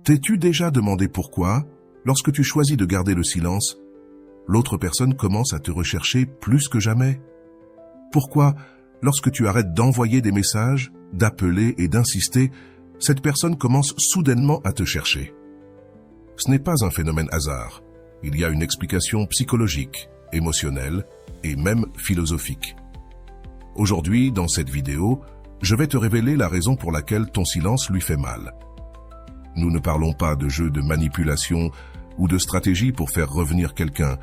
T'es-tu déjà demandé pourquoi, lorsque tu choisis de garder le silence, l'autre personne commence à te rechercher plus que jamais? Pourquoi, lorsque tu arrêtes d'envoyer des messages, d'appeler et d'insister, cette personne commence soudainement à te chercher? Ce n'est pas un phénomène hasard. Il y a une explication psychologique, émotionnelle et même philosophique. Aujourd'hui, dans cette vidéo, je vais te révéler la raison pour laquelle ton silence lui fait mal. Nous ne parlons pas de jeu de manipulation ou de stratégie pour faire revenir quelqu'un.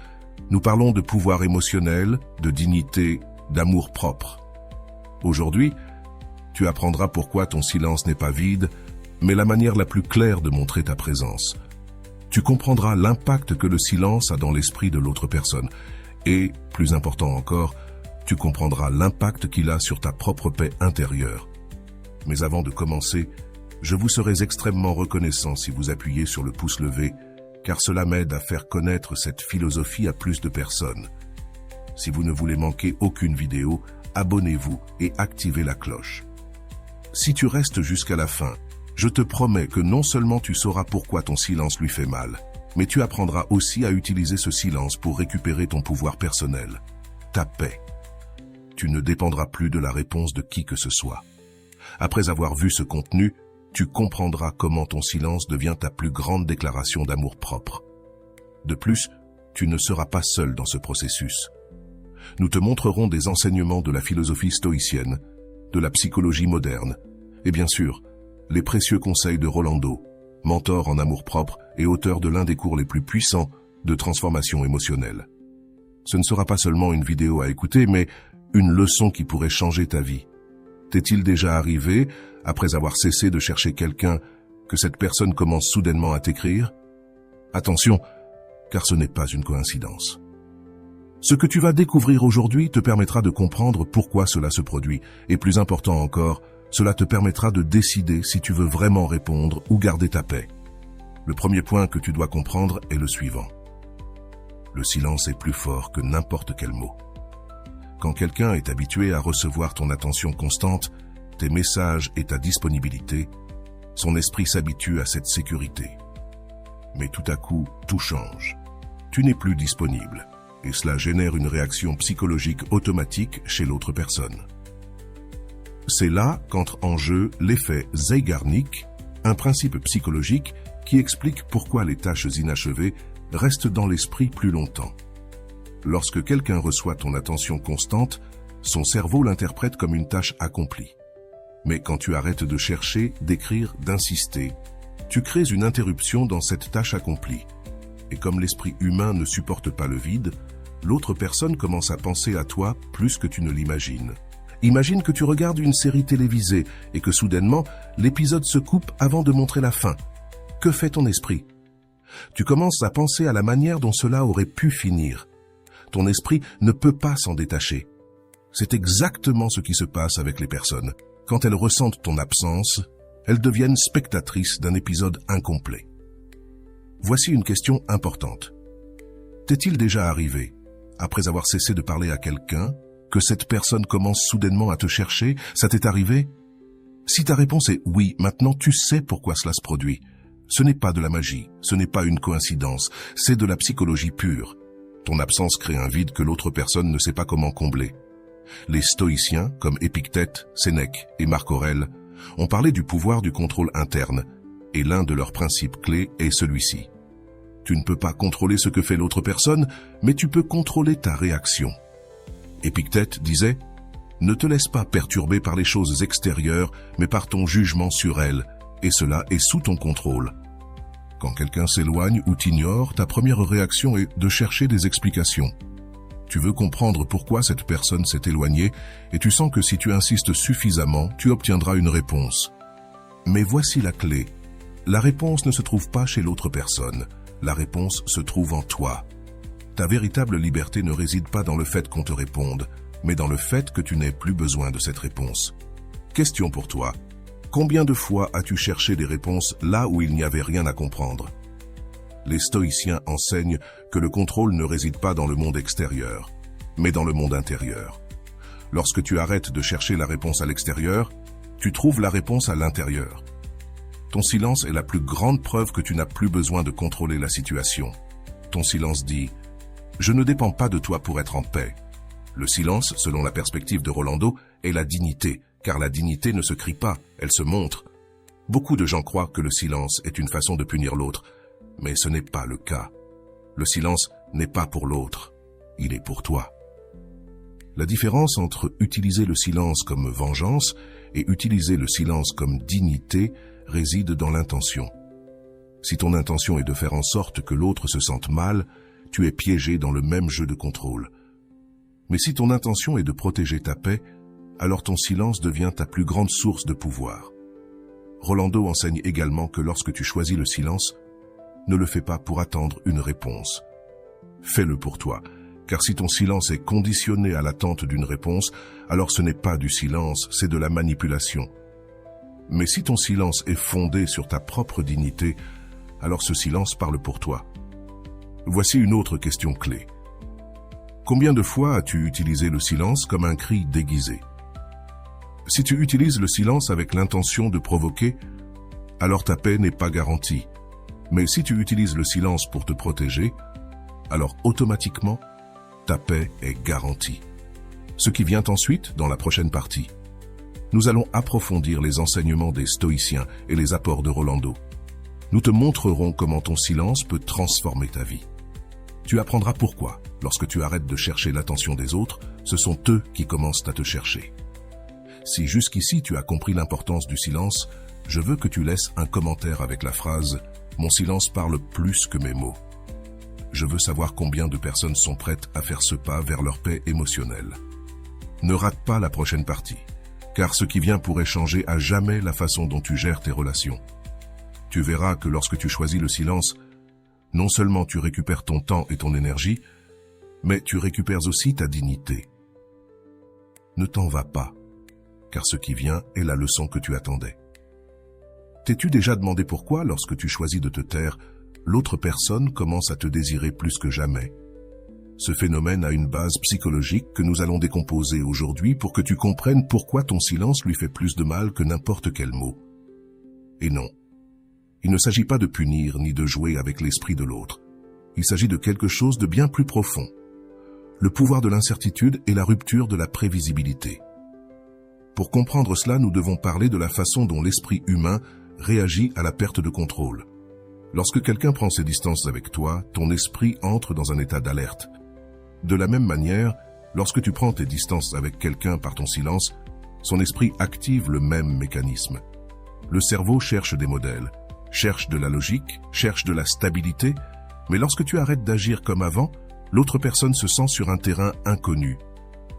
Nous parlons de pouvoir émotionnel, de dignité, d'amour propre. Aujourd'hui, tu apprendras pourquoi ton silence n'est pas vide, mais la manière la plus claire de montrer ta présence. Tu comprendras l'impact que le silence a dans l'esprit de l'autre personne. Et, plus important encore, tu comprendras l'impact qu'il a sur ta propre paix intérieure. Mais avant de commencer, je vous serais extrêmement reconnaissant si vous appuyez sur le pouce levé, car cela m'aide à faire connaître cette philosophie à plus de personnes. Si vous ne voulez manquer aucune vidéo, abonnez-vous et activez la cloche. Si tu restes jusqu'à la fin, je te promets que non seulement tu sauras pourquoi ton silence lui fait mal, mais tu apprendras aussi à utiliser ce silence pour récupérer ton pouvoir personnel, ta paix. Tu ne dépendras plus de la réponse de qui que ce soit. Après avoir vu ce contenu, tu comprendras comment ton silence devient ta plus grande déclaration d'amour propre. De plus, tu ne seras pas seul dans ce processus. Nous te montrerons des enseignements de la philosophie stoïcienne, de la psychologie moderne, et bien sûr, les précieux conseils de Rolando, mentor en amour propre et auteur de l'un des cours les plus puissants de transformation émotionnelle. Ce ne sera pas seulement une vidéo à écouter, mais une leçon qui pourrait changer ta vie. T'est-il déjà arrivé, après avoir cessé de chercher quelqu'un, que cette personne commence soudainement à t'écrire? Attention, car ce n'est pas une coïncidence. Ce que tu vas découvrir aujourd'hui te permettra de comprendre pourquoi cela se produit, et plus important encore, cela te permettra de décider si tu veux vraiment répondre ou garder ta paix. Le premier point que tu dois comprendre est le suivant. Le silence est plus fort que n'importe quel mot. Quand quelqu'un est habitué à recevoir ton attention constante, tes messages et ta disponibilité, son esprit s'habitue à cette sécurité. Mais tout à coup, tout change. Tu n'es plus disponible, et cela génère une réaction psychologique automatique chez l'autre personne. C'est là qu'entre en jeu l'effet Zeigarnik, un principe psychologique qui explique pourquoi les tâches inachevées restent dans l'esprit plus longtemps. Lorsque quelqu'un reçoit ton attention constante, son cerveau l'interprète comme une tâche accomplie. Mais quand tu arrêtes de chercher, d'écrire, d'insister, tu crées une interruption dans cette tâche accomplie. Et comme l'esprit humain ne supporte pas le vide, l'autre personne commence à penser à toi plus que tu ne l'imagines. Imagine que tu regardes une série télévisée et que soudainement, l'épisode se coupe avant de montrer la fin. Que fait ton esprit? Tu commences à penser à la manière dont cela aurait pu finir. Ton esprit ne peut pas s'en détacher. C'est exactement ce qui se passe avec les personnes. Quand elles ressentent ton absence, elles deviennent spectatrices d'un épisode incomplet. Voici une question importante. T'est-il déjà arrivé, après avoir cessé de parler à quelqu'un, que cette personne commence soudainement à te chercher? Ça t'est arrivé? Si ta réponse est oui, maintenant tu sais pourquoi cela se produit. Ce n'est pas de la magie, ce n'est pas une coïncidence, c'est de la psychologie pure. Ton absence crée un vide que l'autre personne ne sait pas comment combler. Les stoïciens, comme Épictète, Sénèque et Marc Aurèle, ont parlé du pouvoir du contrôle interne, et l'un de leurs principes clés est celui-ci. Tu ne peux pas contrôler ce que fait l'autre personne, mais tu peux contrôler ta réaction. Épictète disait « Ne te laisse pas perturber par les choses extérieures, mais par ton jugement sur elles, et cela est sous ton contrôle. » Quand quelqu'un s'éloigne ou t'ignore, ta première réaction est de chercher des explications. Tu veux comprendre pourquoi cette personne s'est éloignée et tu sens que si tu insistes suffisamment, tu obtiendras une réponse. Mais voici la clé. La réponse ne se trouve pas chez l'autre personne. La réponse se trouve en toi. Ta véritable liberté ne réside pas dans le fait qu'on te réponde, mais dans le fait que tu n'aies plus besoin de cette réponse. Question pour toi. Combien de fois as-tu cherché des réponses là où il n'y avait rien à comprendre? Les stoïciens enseignent que le contrôle ne réside pas dans le monde extérieur, mais dans le monde intérieur. Lorsque tu arrêtes de chercher la réponse à l'extérieur, tu trouves la réponse à l'intérieur. Ton silence est la plus grande preuve que tu n'as plus besoin de contrôler la situation. Ton silence dit « Je ne dépends pas de toi pour être en paix ». Le silence, selon la perspective de Rolando, est la dignité, car la dignité ne se crie pas, elle se montre. Beaucoup de gens croient que le silence est une façon de punir l'autre, mais ce n'est pas le cas. Le silence n'est pas pour l'autre, il est pour toi. La différence entre utiliser le silence comme vengeance et utiliser le silence comme dignité réside dans l'intention. Si ton intention est de faire en sorte que l'autre se sente mal, tu es piégé dans le même jeu de contrôle. Mais si ton intention est de protéger ta paix, alors ton silence devient ta plus grande source de pouvoir. Rolando enseigne également que lorsque tu choisis le silence, ne le fais pas pour attendre une réponse. Fais-le pour toi, car si ton silence est conditionné à l'attente d'une réponse, alors ce n'est pas du silence, c'est de la manipulation. Mais si ton silence est fondé sur ta propre dignité, alors ce silence parle pour toi. Voici une autre question clé. Combien de fois as-tu utilisé le silence comme un cri déguisé? Si tu utilises le silence avec l'intention de provoquer, alors ta paix n'est pas garantie. Mais si tu utilises le silence pour te protéger, alors automatiquement, ta paix est garantie. Ce qui vient ensuite dans la prochaine partie. Nous allons approfondir les enseignements des stoïciens et les apports de Rolando. Nous te montrerons comment ton silence peut transformer ta vie. Tu apprendras pourquoi, lorsque tu arrêtes de chercher l'attention des autres, ce sont eux qui commencent à te chercher. Si jusqu'ici tu as compris l'importance du silence, je veux que tu laisses un commentaire avec la phrase « Mon silence parle plus que mes mots ». Je veux savoir combien de personnes sont prêtes à faire ce pas vers leur paix émotionnelle. Ne rate pas la prochaine partie, car ce qui vient pourrait changer à jamais la façon dont tu gères tes relations. Tu verras que lorsque tu choisis le silence, non seulement tu récupères ton temps et ton énergie, mais tu récupères aussi ta dignité. Ne t'en vas pas, car ce qui vient est la leçon que tu attendais. T'es-tu déjà demandé pourquoi, lorsque tu choisis de te taire, l'autre personne commence à te désirer plus que jamais? Ce phénomène a une base psychologique que nous allons décomposer aujourd'hui pour que tu comprennes pourquoi ton silence lui fait plus de mal que n'importe quel mot. Et non, il ne s'agit pas de punir ni de jouer avec l'esprit de l'autre. Il s'agit de quelque chose de bien plus profond. Le pouvoir de l'incertitude et la rupture de la prévisibilité. Pour comprendre cela, nous devons parler de la façon dont l'esprit humain réagit à la perte de contrôle. Lorsque quelqu'un prend ses distances avec toi, ton esprit entre dans un état d'alerte. De la même manière, lorsque tu prends tes distances avec quelqu'un par ton silence, son esprit active le même mécanisme. Le cerveau cherche des modèles, cherche de la logique, cherche de la stabilité, mais lorsque tu arrêtes d'agir comme avant, l'autre personne se sent sur un terrain inconnu.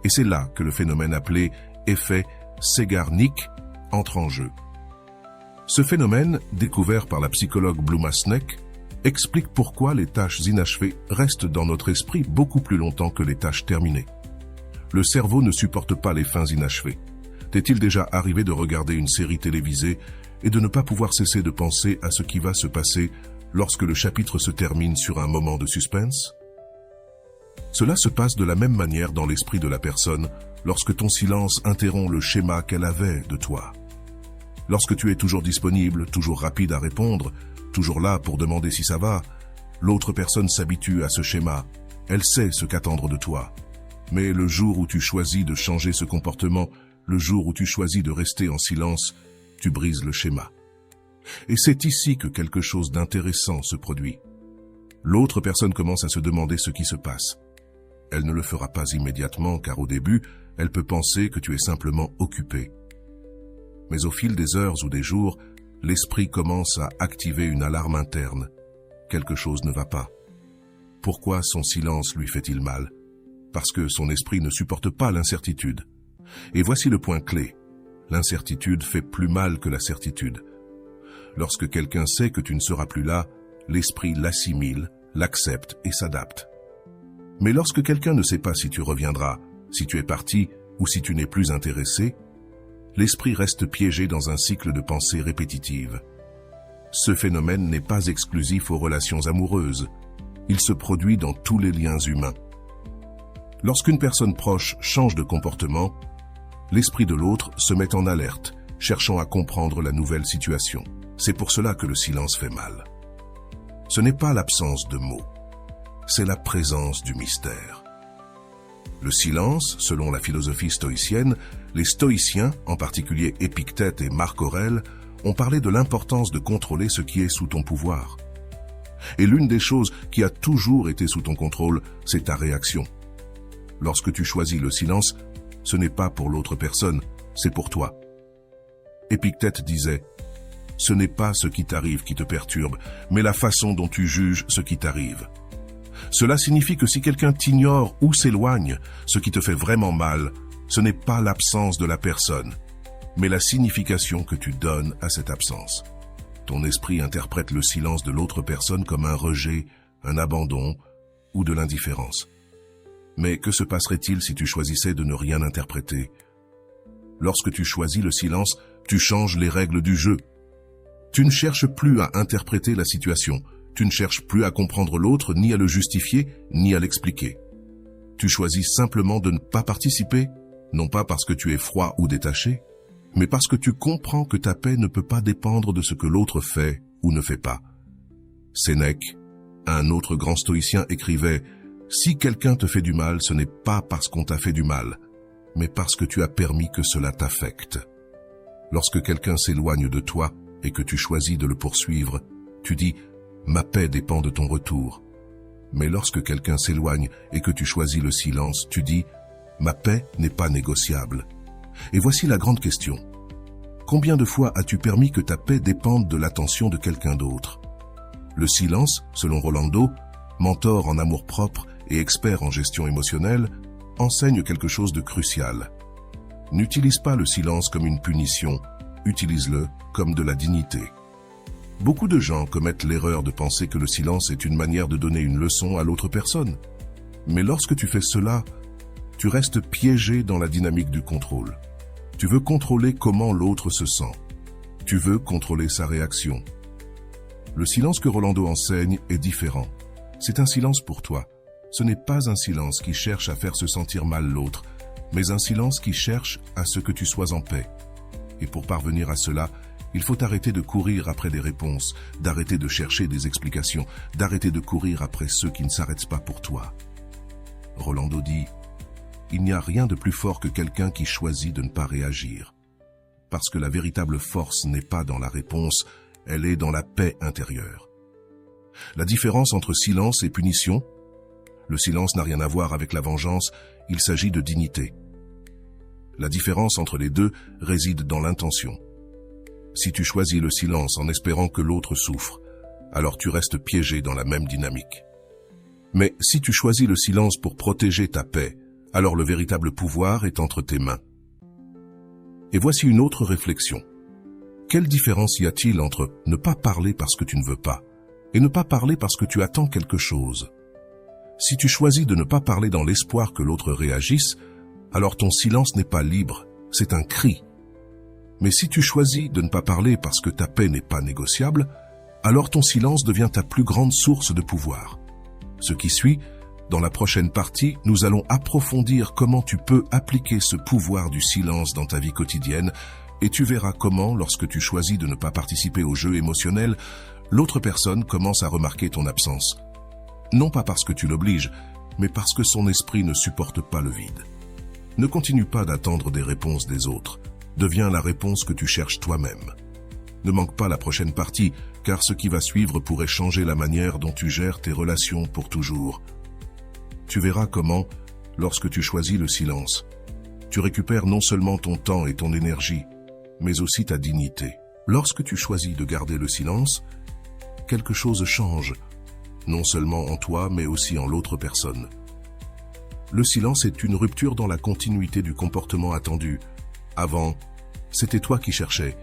Et c'est là que le phénomène appelé effet Zeigarnik entre en jeu. Ce phénomène, découvert par la psychologue Bluma Sneck, explique pourquoi les tâches inachevées restent dans notre esprit beaucoup plus longtemps que les tâches terminées. Le cerveau ne supporte pas les fins inachevées. T'est-il déjà arrivé de regarder une série télévisée et de ne pas pouvoir cesser de penser à ce qui va se passer lorsque le chapitre se termine sur un moment de suspense? Cela se passe de la même manière dans l'esprit de la personne lorsque ton silence interrompt le schéma qu'elle avait de toi. Lorsque tu es toujours disponible, toujours rapide à répondre, toujours là pour demander si ça va, l'autre personne s'habitue à ce schéma. Elle sait ce qu'attendre de toi. Mais le jour où tu choisis de changer ce comportement, le jour où tu choisis de rester en silence, tu brises le schéma. Et c'est ici que quelque chose d'intéressant se produit. L'autre personne commence à se demander ce qui se passe. Elle ne le fera pas immédiatement car au début, elle peut penser que tu es simplement occupé. Mais au fil des heures ou des jours, l'esprit commence à activer une alarme interne. Quelque chose ne va pas. Pourquoi son silence lui fait-il mal? Parce que son esprit ne supporte pas l'incertitude. Et voici le point clé. L'incertitude fait plus mal que la certitude. Lorsque quelqu'un sait que tu ne seras plus là, l'esprit l'assimile, l'accepte et s'adapte. Mais lorsque quelqu'un ne sait pas si tu reviendras, si tu es parti ou si tu n'es plus intéressé, l'esprit reste piégé dans un cycle de pensée répétitive. Ce phénomène n'est pas exclusif aux relations amoureuses. Il se produit dans tous les liens humains. Lorsqu'une personne proche change de comportement, l'esprit de l'autre se met en alerte, cherchant à comprendre la nouvelle situation. C'est pour cela que le silence fait mal. Ce n'est pas l'absence de mots, c'est la présence du mystère. Le silence, selon la philosophie stoïcienne, les stoïciens, en particulier Épictète et Marc Aurèle, ont parlé de l'importance de contrôler ce qui est sous ton pouvoir. Et l'une des choses qui a toujours été sous ton contrôle, c'est ta réaction. Lorsque tu choisis le silence, ce n'est pas pour l'autre personne, c'est pour toi. Épictète disait « Ce n'est pas ce qui t'arrive qui te perturbe, mais la façon dont tu juges ce qui t'arrive. » Cela signifie que si quelqu'un t'ignore ou s'éloigne, ce qui te fait vraiment mal, ce n'est pas l'absence de la personne, mais la signification que tu donnes à cette absence. Ton esprit interprète le silence de l'autre personne comme un rejet, un abandon ou de l'indifférence. Mais que se passerait-il si tu choisissais de ne rien interpréter? Lorsque tu choisis le silence, tu changes les règles du jeu. Tu ne cherches plus à interpréter la situation. Tu ne cherches plus à comprendre l'autre, ni à le justifier, ni à l'expliquer. Tu choisis simplement de ne pas participer, non pas parce que tu es froid ou détaché, mais parce que tu comprends que ta paix ne peut pas dépendre de ce que l'autre fait ou ne fait pas. Sénèque, un autre grand stoïcien, écrivait « Si quelqu'un te fait du mal, ce n'est pas parce qu'on t'a fait du mal, mais parce que tu as permis que cela t'affecte. » Lorsque quelqu'un s'éloigne de toi et que tu choisis de le poursuivre, tu dis « Ma paix dépend de ton retour ». Mais lorsque quelqu'un s'éloigne et que tu choisis le silence, tu dis « Ma paix n'est pas négociable ». Et voici la grande question. Combien de fois as-tu permis que ta paix dépende de l'attention de quelqu'un d'autre? Le silence, selon Rolando, mentor en amour-propre et expert en gestion émotionnelle, enseigne quelque chose de crucial. N'utilise pas le silence comme une punition, utilise-le comme de la dignité. Beaucoup de gens commettent l'erreur de penser que le silence est une manière de donner une leçon à l'autre personne. Mais lorsque tu fais cela, tu restes piégé dans la dynamique du contrôle. Tu veux contrôler comment l'autre se sent. Tu veux contrôler sa réaction. Le silence que Rolando enseigne est différent. C'est un silence pour toi. Ce n'est pas un silence qui cherche à faire se sentir mal l'autre, mais un silence qui cherche à ce que tu sois en paix. Et pour parvenir à cela, il faut arrêter de courir après des réponses, d'arrêter de chercher des explications, d'arrêter de courir après ceux qui ne s'arrêtent pas pour toi. Rolando dit « Il n'y a rien de plus fort que quelqu'un qui choisit de ne pas réagir. Parce que la véritable force n'est pas dans la réponse, elle est dans la paix intérieure. » La différence entre silence et punition, le silence n'a rien à voir avec la vengeance, il s'agit de dignité. La différence entre les deux réside dans l'intention. Si tu choisis le silence en espérant que l'autre souffre, alors tu restes piégé dans la même dynamique. Mais si tu choisis le silence pour protéger ta paix, alors le véritable pouvoir est entre tes mains. Et voici une autre réflexion. Quelle différence y a-t-il entre ne pas parler parce que tu ne veux pas et ne pas parler parce que tu attends quelque chose? Si tu choisis de ne pas parler dans l'espoir que l'autre réagisse, alors ton silence n'est pas libre, c'est un cri. Mais si tu choisis de ne pas parler parce que ta paix n'est pas négociable, alors ton silence devient ta plus grande source de pouvoir. Ce qui suit, dans la prochaine partie, nous allons approfondir comment tu peux appliquer ce pouvoir du silence dans ta vie quotidienne et tu verras comment, lorsque tu choisis de ne pas participer au jeu émotionnel, l'autre personne commence à remarquer ton absence. Non pas parce que tu l'obliges, mais parce que son esprit ne supporte pas le vide. Ne continue pas d'attendre des réponses des autres. Deviens la réponse que tu cherches toi-même. Ne manque pas la prochaine partie, car ce qui va suivre pourrait changer la manière dont tu gères tes relations pour toujours. Tu verras comment, lorsque tu choisis le silence, tu récupères non seulement ton temps et ton énergie, mais aussi ta dignité. Lorsque tu choisis de garder le silence, quelque chose change, non seulement en toi, mais aussi en l'autre personne. Le silence est une rupture dans la continuité du comportement attendu. Avant, c'était toi qui cherchais,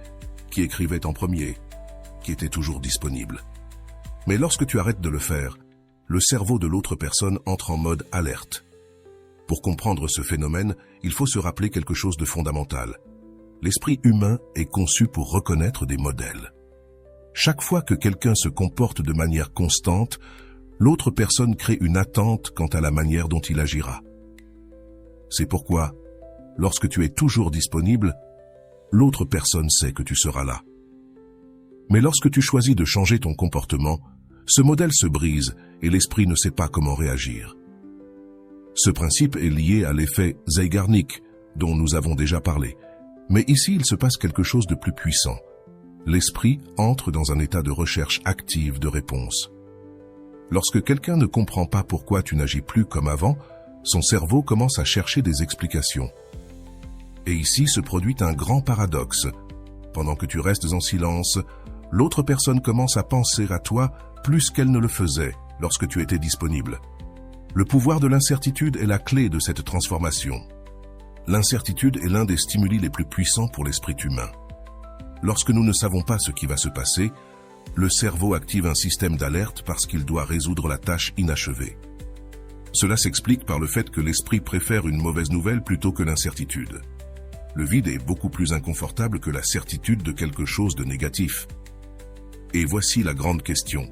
qui écrivais en premier, qui était toujours disponible. Mais lorsque tu arrêtes de le faire, le cerveau de l'autre personne entre en mode alerte. Pour comprendre ce phénomène, il faut se rappeler quelque chose de fondamental. L'esprit humain est conçu pour reconnaître des modèles. Chaque fois que quelqu'un se comporte de manière constante, l'autre personne crée une attente quant à la manière dont il agira. C'est pourquoi, lorsque tu es toujours disponible, l'autre personne sait que tu seras là. Mais lorsque tu choisis de changer ton comportement, ce modèle se brise et l'esprit ne sait pas comment réagir. Ce principe est lié à l'effet Zeigarnik, dont nous avons déjà parlé. Mais ici, il se passe quelque chose de plus puissant. L'esprit entre dans un état de recherche active de réponse. Lorsque quelqu'un ne comprend pas pourquoi tu n'agis plus comme avant, son cerveau commence à chercher des explications. Et ici se produit un grand paradoxe. Pendant que tu restes en silence, l'autre personne commence à penser à toi plus qu'elle ne le faisait lorsque tu étais disponible. Le pouvoir de l'incertitude est la clé de cette transformation. L'incertitude est l'un des stimuli les plus puissants pour l'esprit humain. Lorsque nous ne savons pas ce qui va se passer, le cerveau active un système d'alerte parce qu'il doit résoudre la tâche inachevée. Cela s'explique par le fait que l'esprit préfère une mauvaise nouvelle plutôt que l'incertitude. Le vide est beaucoup plus inconfortable que la certitude de quelque chose de négatif. Et voici la grande question.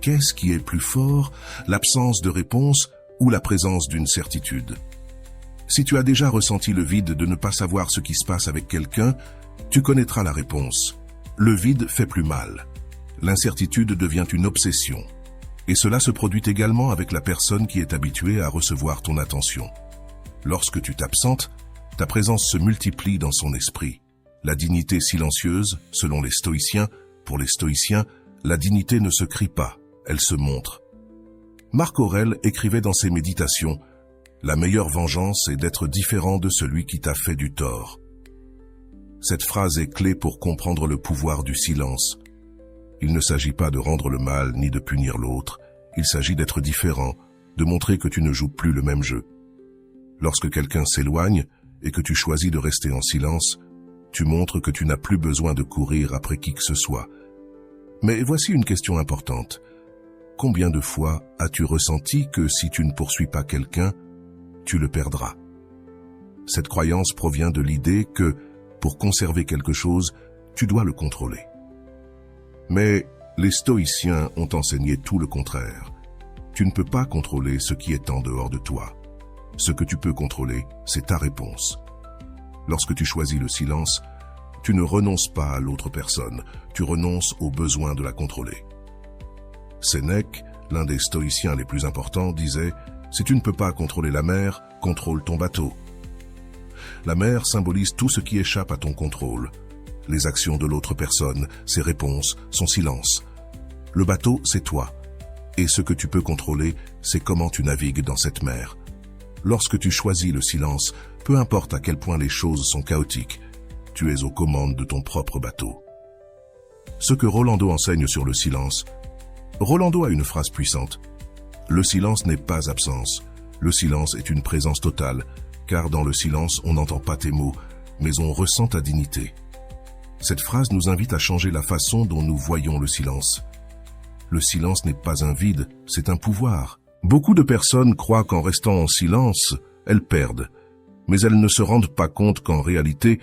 Qu'est-ce qui est plus fort, l'absence de réponse ou la présence d'une certitude? Si tu as déjà ressenti le vide de ne pas savoir ce qui se passe avec quelqu'un, tu connaîtras la réponse. Le vide fait plus mal. L'incertitude devient une obsession. Et cela se produit également avec la personne qui est habituée à recevoir ton attention. Lorsque tu t'absentes, ta présence se multiplie dans son esprit. La dignité silencieuse, selon les stoïciens, pour les stoïciens, la dignité ne se crie pas, elle se montre. Marc Aurèle écrivait dans ses méditations « La meilleure vengeance est d'être différent de celui qui t'a fait du tort ». Cette phrase est clé pour comprendre le pouvoir du silence. Il ne s'agit pas de rendre le mal ni de punir l'autre, il s'agit d'être différent, de montrer que tu ne joues plus le même jeu. Lorsque quelqu'un s'éloigne et que tu choisis de rester en silence, tu montres que tu n'as plus besoin de courir après qui que ce soit. Mais voici une question importante. Combien de fois as-tu ressenti que si tu ne poursuis pas quelqu'un, tu le perdras? Cette croyance provient de l'idée que, pour conserver quelque chose, tu dois le contrôler. Mais les stoïciens ont enseigné tout le contraire. Tu ne peux pas contrôler ce qui est en dehors de toi. Ce que tu peux contrôler, c'est ta réponse. Lorsque tu choisis le silence, tu ne renonces pas à l'autre personne, tu renonces au besoin de la contrôler. Sénèque, l'un des stoïciens les plus importants, disait « Si tu ne peux pas contrôler la mer, contrôle ton bateau ». La mer symbolise tout ce qui échappe à ton contrôle. Les actions de l'autre personne, ses réponses, son silence. Le bateau, c'est toi. Et ce que tu peux contrôler, c'est comment tu navigues dans cette mer. Lorsque tu choisis le silence, peu importe à quel point les choses sont chaotiques, tu es aux commandes de ton propre bateau. Ce que Rolando enseigne sur le silence. Rolando a une phrase puissante. Le silence n'est pas absence. Le silence est une présence totale, car dans le silence, on n'entend pas tes mots, mais on ressent ta dignité. Cette phrase nous invite à changer la façon dont nous voyons le silence. Le silence n'est pas un vide, c'est un pouvoir. Beaucoup de personnes croient qu'en restant en silence, elles perdent, mais elles ne se rendent pas compte qu'en réalité,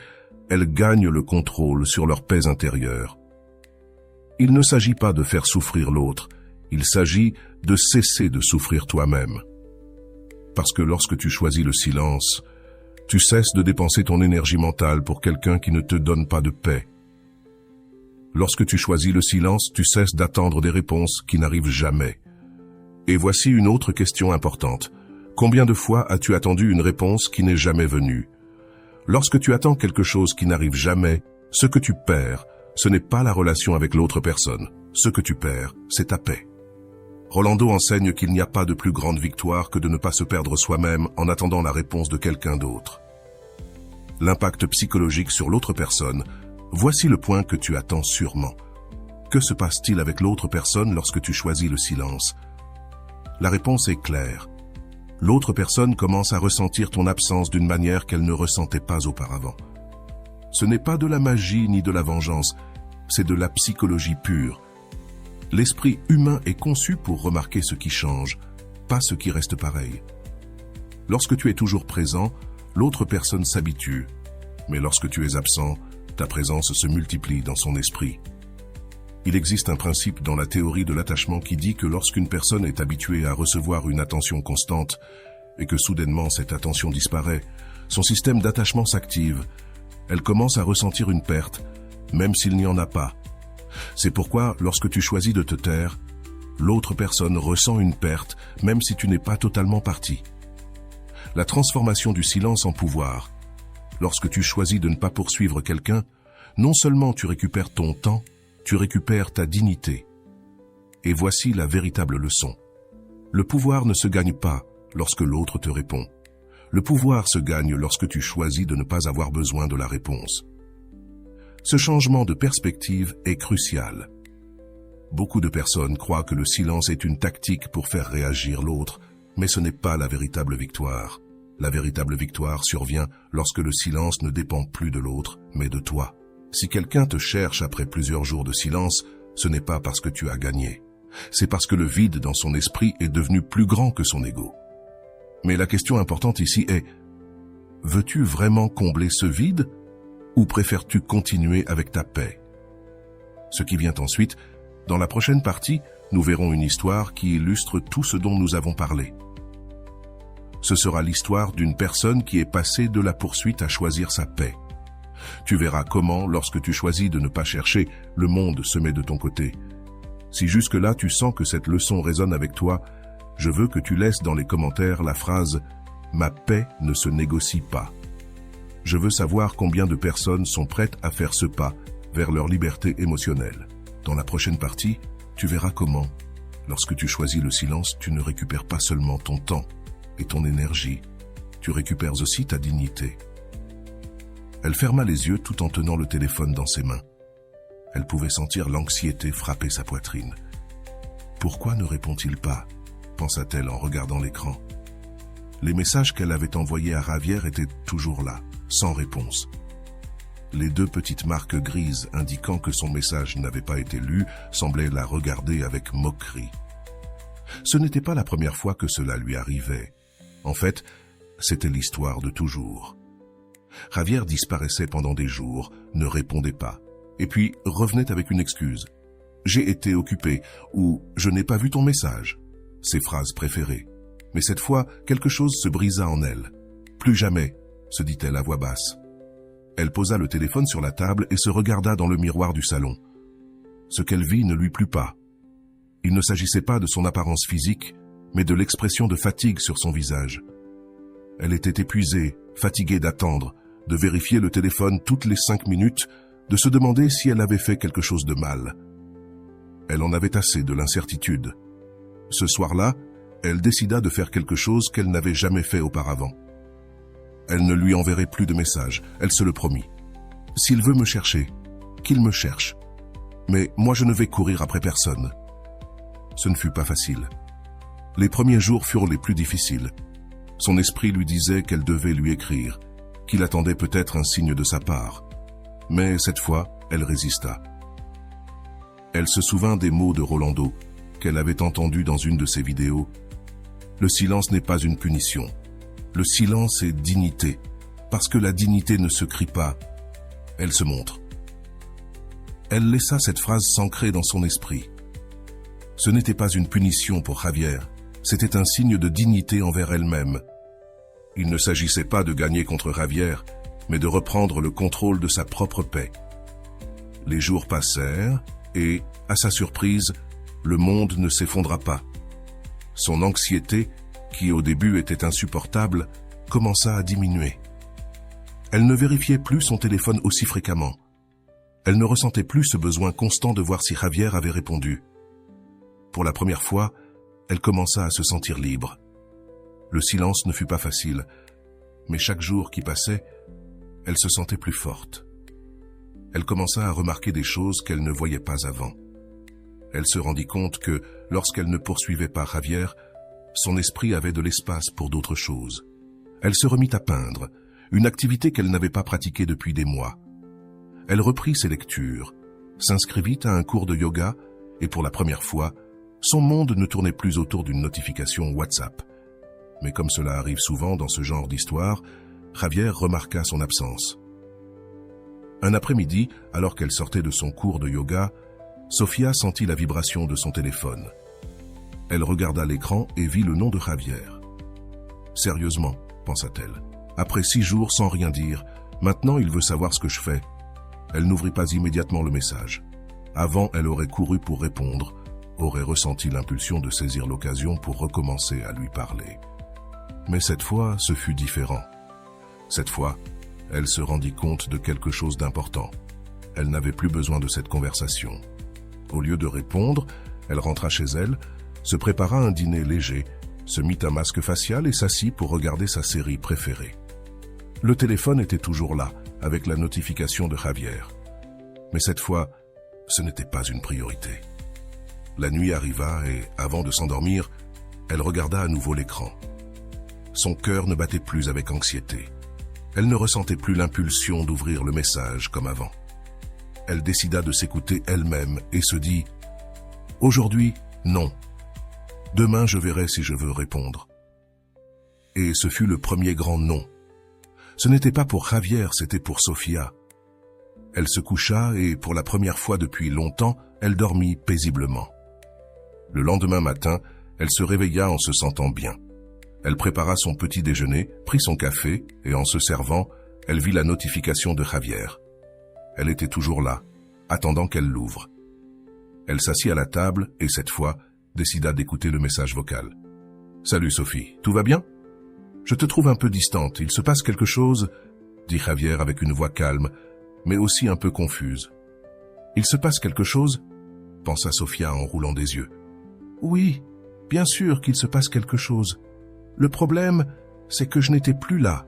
elles gagnent le contrôle sur leur paix intérieure. Il ne s'agit pas de faire souffrir l'autre, il s'agit de cesser de souffrir toi-même. Parce que lorsque tu choisis le silence, tu cesses de dépenser ton énergie mentale pour quelqu'un qui ne te donne pas de paix. Lorsque tu choisis le silence, tu cesses d'attendre des réponses qui n'arrivent jamais. Et voici une autre question importante. Combien de fois as-tu attendu une réponse qui n'est jamais venue? Lorsque tu attends quelque chose qui n'arrive jamais, ce que tu perds, ce n'est pas la relation avec l'autre personne. Ce que tu perds, c'est ta paix. Rolando enseigne qu'il n'y a pas de plus grande victoire que de ne pas se perdre soi-même en attendant la réponse de quelqu'un d'autre. L'impact psychologique sur l'autre personne, voici le point que tu attends sûrement. Que se passe-t-il avec l'autre personne lorsque tu choisis le silence? La réponse est claire. L'autre personne commence à ressentir ton absence d'une manière qu'elle ne ressentait pas auparavant. Ce n'est pas de la magie ni de la vengeance, c'est de la psychologie pure. L'esprit humain est conçu pour remarquer ce qui change, pas ce qui reste pareil. Lorsque tu es toujours présent, l'autre personne s'habitue. Mais lorsque tu es absent, ta présence se multiplie dans son esprit. Il existe un principe dans la théorie de l'attachement qui dit que lorsqu'une personne est habituée à recevoir une attention constante et que soudainement cette attention disparaît, son système d'attachement s'active. Elle commence à ressentir une perte, même s'il n'y en a pas. C'est pourquoi, lorsque tu choisis de te taire, l'autre personne ressent une perte, même si tu n'es pas totalement parti. La transformation du silence en pouvoir. Lorsque tu choisis de ne pas poursuivre quelqu'un, non seulement tu récupères ton temps, tu récupères ta dignité. Et voici la véritable leçon. Le pouvoir ne se gagne pas lorsque l'autre te répond. Le pouvoir se gagne lorsque tu choisis de ne pas avoir besoin de la réponse. Ce changement de perspective est crucial. Beaucoup de personnes croient que le silence est une tactique pour faire réagir l'autre, mais ce n'est pas la véritable victoire. La véritable victoire survient lorsque le silence ne dépend plus de l'autre, mais de toi. Si quelqu'un te cherche après plusieurs jours de silence, ce n'est pas parce que tu as gagné. C'est parce que le vide dans son esprit est devenu plus grand que son ego. Mais la question importante ici est, veux-tu vraiment combler ce vide ou préfères-tu continuer avec ta paix? Ce qui vient ensuite, dans la prochaine partie, nous verrons une histoire qui illustre tout ce dont nous avons parlé. Ce sera l'histoire d'une personne qui est passée de la poursuite à choisir sa paix. Tu verras comment, lorsque tu choisis de ne pas chercher, le monde se met de ton côté. Si jusque-là tu sens que cette leçon résonne avec toi, je veux que tu laisses dans les commentaires la phrase « Ma paix ne se négocie pas ». Je veux savoir combien de personnes sont prêtes à faire ce pas vers leur liberté émotionnelle. Dans la prochaine partie, tu verras comment, lorsque tu choisis le silence, tu ne récupères pas seulement ton temps et ton énergie, tu récupères aussi ta dignité. Elle ferma les yeux tout en tenant le téléphone dans ses mains. Elle pouvait sentir l'anxiété frapper sa poitrine. Pourquoi ne répond-il pas ? Pensa-t-elle en regardant l'écran. Les messages qu'elle avait envoyés à Javier étaient toujours là, sans réponse. Les 2 petites marques grises indiquant que son message n'avait pas été lu semblaient la regarder avec moquerie. Ce n'était pas la première fois que cela lui arrivait. En fait, c'était l'histoire de toujours. Javier disparaissait pendant des jours, ne répondait pas, et puis revenait avec une excuse. « J'ai été occupé » ou « Je n'ai pas vu ton message », ses phrases préférées. Mais cette fois, quelque chose se brisa en elle. « Plus jamais », se dit-elle à voix basse. Elle posa le téléphone sur la table et se regarda dans le miroir du salon. Ce qu'elle vit ne lui plut pas. Il ne s'agissait pas de son apparence physique, mais de l'expression de fatigue sur son visage. Elle était épuisée, fatiguée d'attendre, de vérifier le téléphone toutes les 5 minutes, de se demander si elle avait fait quelque chose de mal. Elle en avait assez de l'incertitude. Ce soir-là, elle décida de faire quelque chose qu'elle n'avait jamais fait auparavant. Elle ne lui enverrait plus de messages, elle se le promit. S'il veut me chercher, qu'il me cherche. Mais moi je ne vais courir après personne. Ce ne fut pas facile. Les premiers jours furent les plus difficiles. Son esprit lui disait qu'elle devait lui écrire, qu'il attendait peut-être un signe de sa part. Mais cette fois, elle résista. Elle se souvint des mots de Rolando, qu'elle avait entendus dans une de ses vidéos. Le silence n'est pas une punition. Le silence est dignité, parce que la dignité ne se crie pas, elle se montre. Elle laissa cette phrase s'ancrer dans son esprit. Ce n'était pas une punition pour Javier, c'était un signe de dignité envers elle-même. Il ne s'agissait pas de gagner contre Javier, mais de reprendre le contrôle de sa propre paix. Les jours passèrent et, à sa surprise, le monde ne s'effondra pas. Son anxiété, qui au début était insupportable, commença à diminuer. Elle ne vérifiait plus son téléphone aussi fréquemment. Elle ne ressentait plus ce besoin constant de voir si Javier avait répondu. Pour la première fois, elle commença à se sentir libre. Le silence ne fut pas facile, mais chaque jour qui passait, elle se sentait plus forte. Elle commença à remarquer des choses qu'elle ne voyait pas avant. Elle se rendit compte que, lorsqu'elle ne poursuivait pas Javier, son esprit avait de l'espace pour d'autres choses. Elle se remit à peindre, une activité qu'elle n'avait pas pratiquée depuis des mois. Elle reprit ses lectures, s'inscrivit à un cours de yoga et pour la première fois, son monde ne tournait plus autour d'une notification WhatsApp. Mais comme cela arrive souvent dans ce genre d'histoire, Javier remarqua son absence. Un après-midi, alors qu'elle sortait de son cours de yoga, Sofia sentit la vibration de son téléphone. Elle regarda l'écran et vit le nom de Javier. « Sérieusement, pensa-t-elle, après 6 jours sans rien dire, maintenant il veut savoir ce que je fais. » Elle n'ouvrit pas immédiatement le message. Avant, elle aurait couru pour répondre, aurait ressenti l'impulsion de saisir l'occasion pour recommencer à lui parler. Mais cette fois, ce fut différent. Cette fois, elle se rendit compte de quelque chose d'important. Elle n'avait plus besoin de cette conversation. Au lieu de répondre, elle rentra chez elle, se prépara un dîner léger, se mit un masque facial et s'assit pour regarder sa série préférée. Le téléphone était toujours là, avec la notification de Javier. Mais cette fois, ce n'était pas une priorité. La nuit arriva et, avant de s'endormir, elle regarda à nouveau l'écran. Son cœur ne battait plus avec anxiété. Elle ne ressentait plus l'impulsion d'ouvrir le message comme avant. Elle décida de s'écouter elle-même et se dit « Aujourd'hui, non. Demain, je verrai si je veux répondre. » Et ce fut le premier grand non. Ce n'était pas pour Javier, c'était pour Sofia. Elle se coucha et, pour la première fois depuis longtemps, elle dormit paisiblement. Le lendemain matin, elle se réveilla en se sentant bien. Elle prépara son petit déjeuner, prit son café et, en se servant, elle vit la notification de Javier. Elle était toujours là, attendant qu'elle l'ouvre. Elle s'assit à la table et, cette fois, décida d'écouter le message vocal. « Salut Sophie, tout va bien ? Je te trouve un peu distante, il se passe quelque chose ?» dit Javier avec une voix calme, mais aussi un peu confuse. « Il se passe quelque chose ?» pensa Sofia en roulant des yeux. « Oui, bien sûr qu'il se passe quelque chose. Le problème, c'est que je n'étais plus là. »